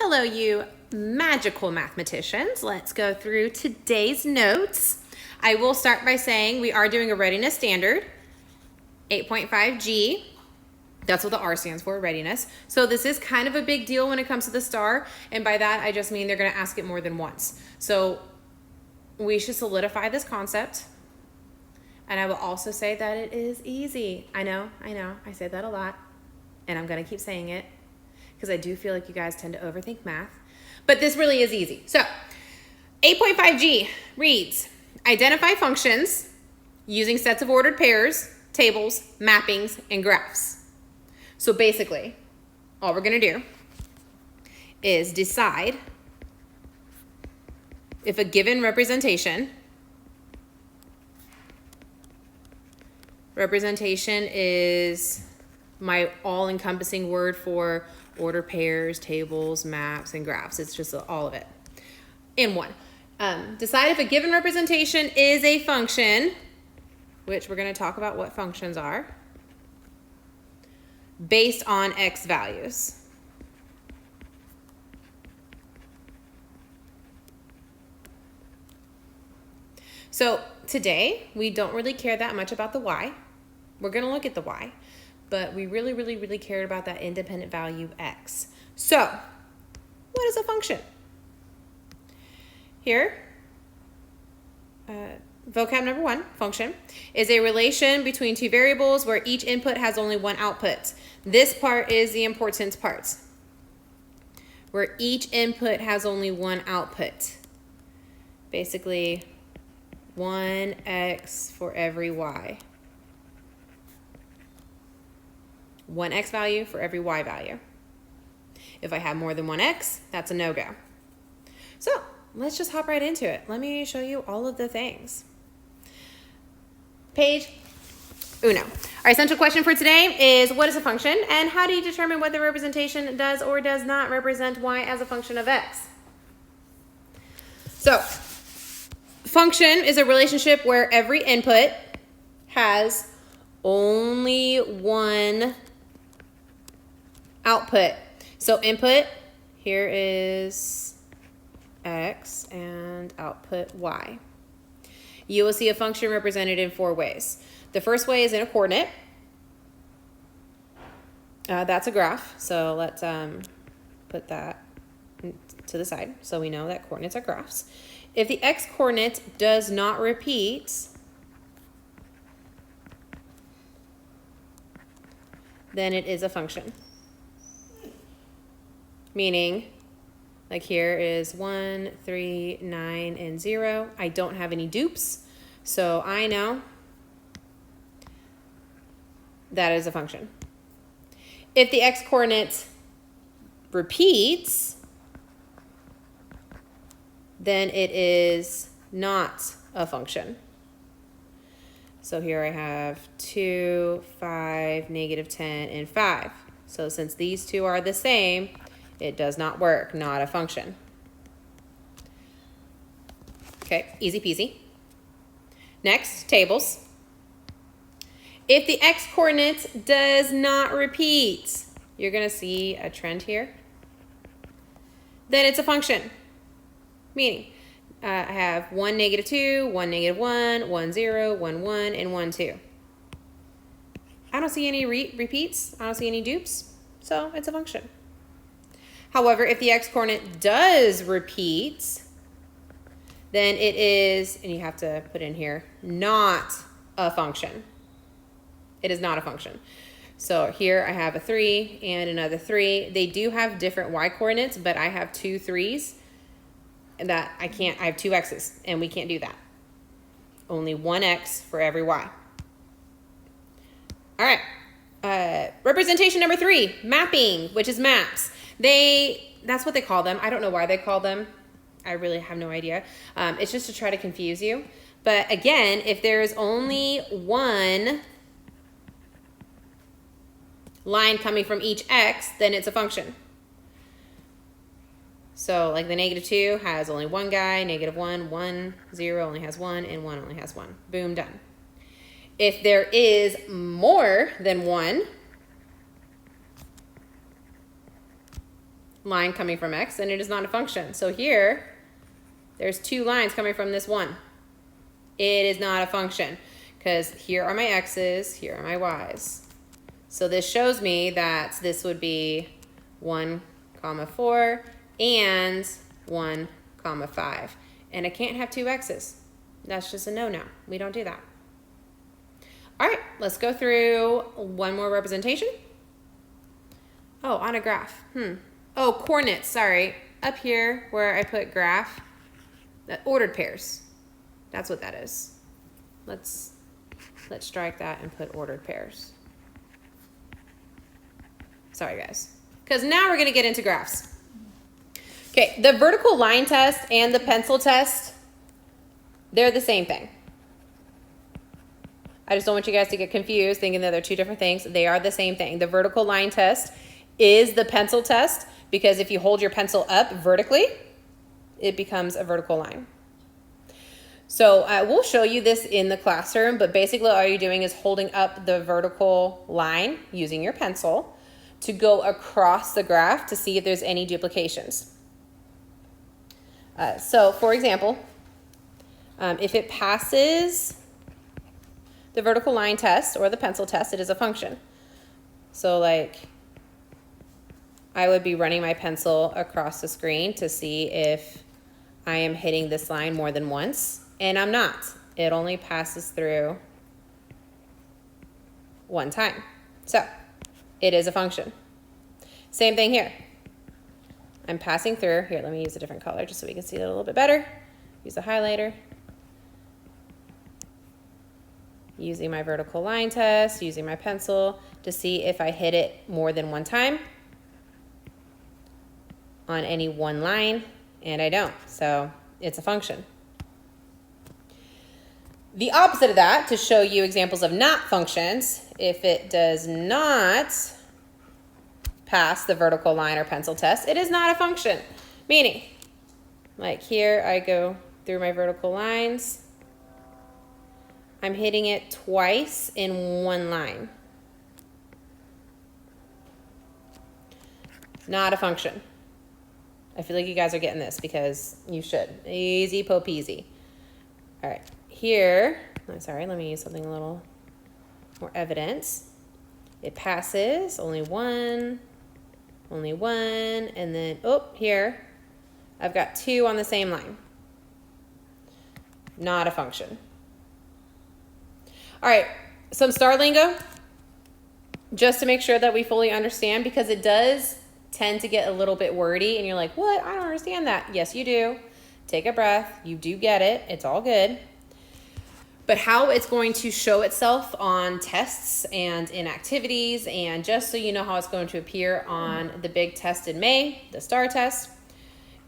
Hello, you magical mathematicians. Let's go through today's notes. I will start by saying we are doing a readiness standard, 8.5G. That's what the R stands for, readiness. So this is kind of a big deal when it comes to the STAR, and by that I just mean they're going to ask it more than once. So we should solidify this concept. And I will also say that it is easy. I know, I say that a lot, and I'm going to keep saying it because I do feel like you guys tend to overthink math. But this really is easy. So 8.5G reads, identify functions using sets of ordered pairs, tables, mappings, and graphs. So basically, all we're going to do is decide if a given representation is my all-encompassing word for order pairs, tables, maps, and graphs. It's just all of it in one. Decide if a given representation is a function, which we're going to talk about what functions are, based on x values. So today, we don't really care that much about the y. We're going to look at the y, but we really cared about that independent value x. So, what is a function? Here, vocab number 1, function, is a relation between two variables where each input has only one output. This part is the important part, where each input has only one output. Basically, 1x for every y. 1 x value for every y value. If I have more than 1 x, that's a no-go. So let's just hop right into it. Let me show you all of the things. Page uno. Our essential question for today is, what is a function, and how do you determine whether representation does or does not represent y as a function of x? So, function is a relationship where every input has only one output. So input, here is x, and output y. You will see a function represented in 4 ways. The first way is in a coordinate. That's a graph, so let's put that to the side so we know that coordinates are graphs. If the x-coordinate does not repeat, then it is a function. Meaning, like here is 1, 3, 9, and 0. I don't have any dupes, so I know that is a function. If the x-coordinate repeats, then it is not a function. So here I have 2, 5, -10, and 5. So since these two are the same, it does not work, not a function. Okay, easy peasy. Next, tables. If the x-coordinate does not repeat, you're going to see a trend here, then it's a function. Meaning, I have 1, -2, 1, -1, 1, 0, 1, 1, and 1, 2. I don't see any repeats. I don't see any dupes. So it's a function. However, if the x-coordinate does repeat, then it is, and you have to put in here, not a function. It is not a function. So here I have a 3 and another 3. They do have different y-coordinates, but I have 2 3s. That I have 2 x's, and we can't do that. Only 1 x for every y. All right, representation number 3, mapping, which is maps. That's what they call them. I don't know why they call them. I really have no idea. It's just to try to confuse you. But again, if there is only one line coming from each x, then it's a function. So like the -2 has only one guy, -1, 1, 0 only has 1, and 1 only has 1. Boom, done. If there is more than one, line coming from x, and it is not a function. So here, there's 2 lines coming from this one. It is not a function because here are my x's, here are my y's. So this shows me that this would be 1, 4 and 1, 5. And I can't have 2 x's. That's just a no-no. We don't do that. All right, let's go through one more representation. Oh, on a graph. Oh, coordinates, sorry. Up here where I put graph, ordered pairs. That's what that is. Let's strike that and put ordered pairs. Sorry, guys. Because now we're going to get into graphs. Okay, the vertical line test and the pencil test, they're the same thing. I just don't want you guys to get confused thinking that they're 2 different things. They are the same thing. The vertical line test is the pencil test because if you hold your pencil up vertically, it becomes a vertical line. So we'll show you this in the classroom, but basically all you're doing is holding up the vertical line using your pencil to go across the graph to see if there's any duplications. So for example, if it passes the vertical line test or the pencil test, it is a function. So like I would be running my pencil across the screen to see if I am hitting this line more than once, and I'm not. It only passes through 1 time. So it is a function. Same thing here. I'm passing through. Here, let me use a different color just so we can see it a little bit better. Use a highlighter. Using my vertical line test, using my pencil to see if I hit it more than 1 time on any one line, and I don't. So it's a function. The opposite of that, to show you examples of not functions, if it does not pass the vertical line or pencil test, it is not a function. Meaning, like here I go through my vertical lines. I'm hitting it twice in 1 line. Not a function. I feel like you guys are getting this because you should. Easy po peasy. All right, here, I'm sorry, let me use something a little more evidence. It passes, only one, and then, oh, here, I've got 2 on the same line. Not a function. All right, some star lingo, just to make sure that we fully understand, because it does tend to get a little bit wordy, and you're like, what? I don't understand that. Yes, you do. Take a breath. You do get it. It's all good. But how it's going to show itself on tests and in activities, and just so you know how it's going to appear on the big test in May, the STAR test,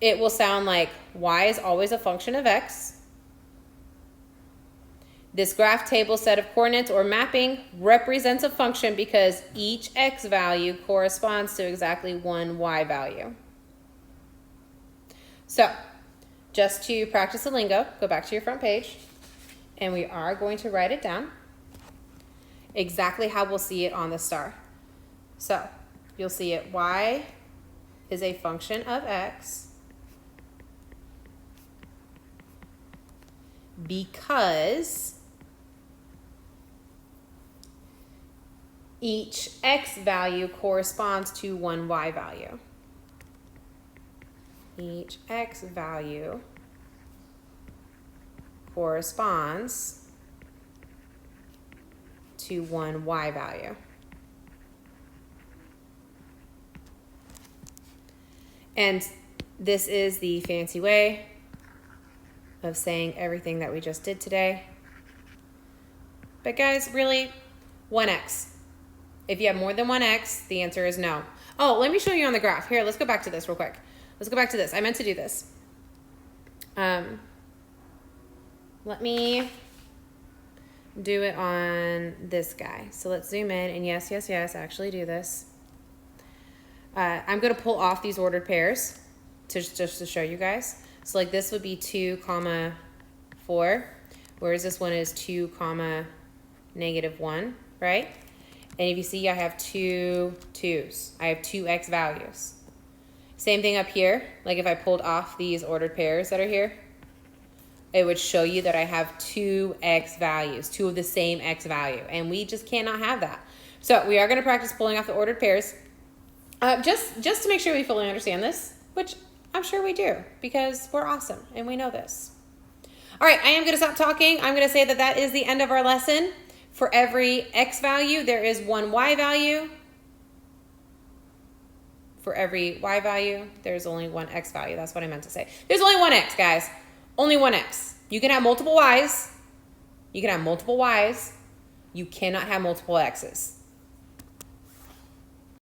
it will sound like y is always a function of x. This graph table set of coordinates or mapping represents a function because each x value corresponds to exactly 1 y value. So, just to practice the lingo, go back to your front page, and we are going to write it down exactly how we'll see it on the star. So, you'll see it, y is a function of x because each x value corresponds to 1 y value. Each x value corresponds to 1 y value. And this is the fancy way of saying everything that we just did today. But guys, really, 1x. If you have more than 1x, the answer is no. Oh, let me show you on the graph. Here, let's go back to this real quick. Let's go back to this. I meant to do this. Let me do it on this guy. So let's zoom in, and yes, actually do this. I'm going to pull off these ordered pairs just to show you guys. So like this would be 2, 4, whereas this one is 2, -1, right? And if you see, I have 2 2's. I have 2 x values. Same thing up here. Like if I pulled off these ordered pairs that are here, it would show you that I have two x values, two of the same x value, and we just cannot have that. So we are going to practice pulling off the ordered pairs, just to make sure we fully understand this, which I'm sure we do because we're awesome and we know this. All right, I am going to stop talking. I'm going to say that that is the end of our lesson. For every x value, there is one y value. For every y value, there's only one x value. That's what I meant to say. There's only one x, guys. Only one x. You can have multiple y's. You can have multiple y's. You cannot have multiple x's.